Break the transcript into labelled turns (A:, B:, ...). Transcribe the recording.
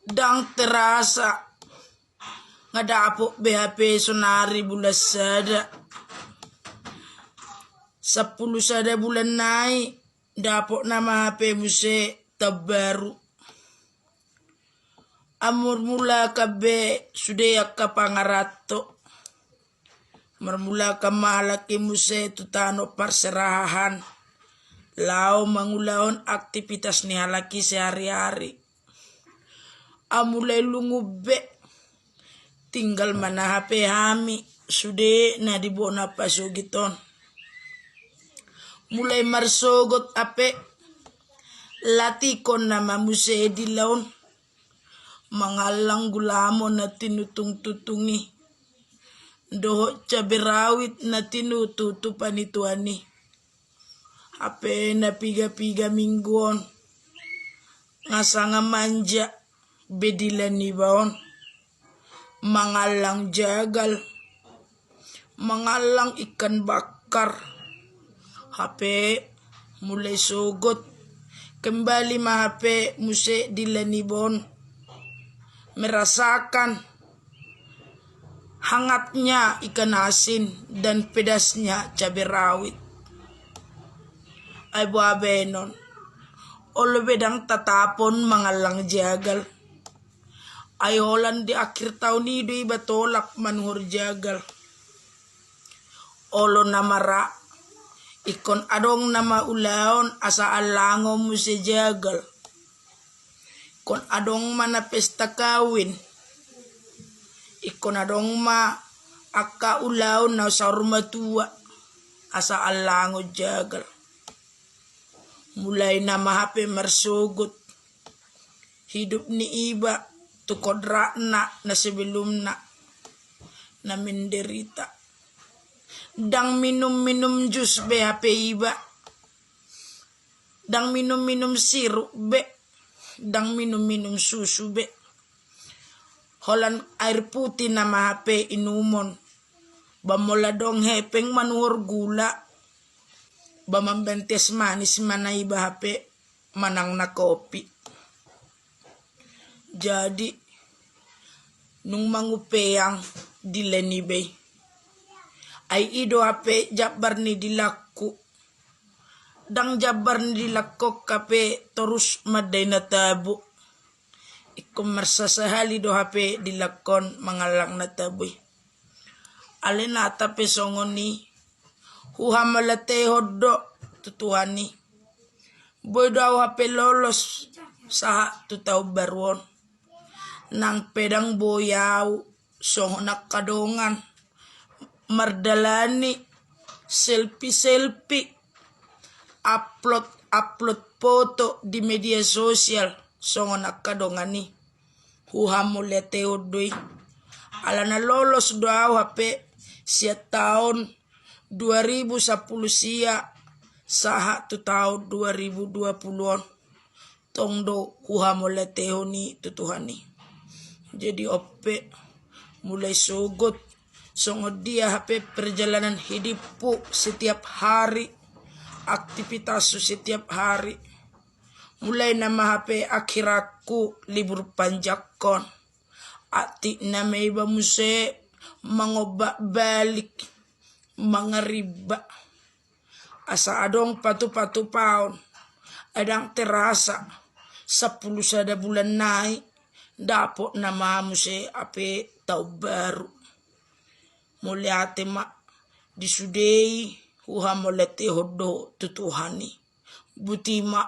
A: Dang terasa ngadapo BHP sonari bulan sada 10 sada bulan naik dapo nama HP muse terbaru amur mula kabe sudah ka pangarato mermula kamalaki muse tutano perserahan lau mangulaon aktivitas ni halaki sehari-hari amulai lungube tinggal mana HP hami sude na dibona pasugiton mulai marsogot ape latikon nama muse di laon mangalang gulamo na tinutung tutungi doho caberawit na tinututupan ituani HP na piga-piga mingguon ngasanga manja bedilan ni baon mangalang jagal mangalang ikan bakar HP mulai sugot kembali HP muse dilanibon merasakan hangatnya ikan asin dan pedasnya cabai rawit ay buabenon olo bedang tatapon mangalang jagal ayolan di akhir tahun itu iba tolak manhur jagal olo namara ikon adong nama ulaon asa alango muse jagal ikon adong mana pesta kawin ikon adong ma akka ulaon na sa rumah tua asa alango jagal mulai nama HP marsugut hidup ni iba tukodrakna na sebelumna na menderita dang minum jus be HP iba dang minum sirup be dang minum susu be holan air putih nama HP inumon bamola dong hepeng manuor gula bamambentes manis mana iba HP manang na kopi jadi nung mangupeang dilenibe ay ido HP jabar ni dilaku dang jabar ni dilakok kape terus maday na tabo ikum marsasahali do HP dilakon mangalang na taboy alin ata pesongon ni huhamalate hoddo tutuhani boy daw HP lolos sa tutaw baruon nang pedang boyaw sohonak kadongan mardalani selfie upload foto di media sosial sohonak kadongani huhamulete hoddoy alana lolos daw HP sia tahun 2010 sia saha tu tahun 2020 tongdo huhamolete honi tutuhani jadi ope mulai sugut songod dia HP perjalanan hidupku setiap hari aktivitas setiap hari mulai nama HP akhiraku libur panjakon ati nama iba muse mangobak balik mangariba asa adong patu paun adang terasa 10 sada bulan naik dapo nama muse ape tau baru muliate ma disudei huhamolete hoddo tutuhani butima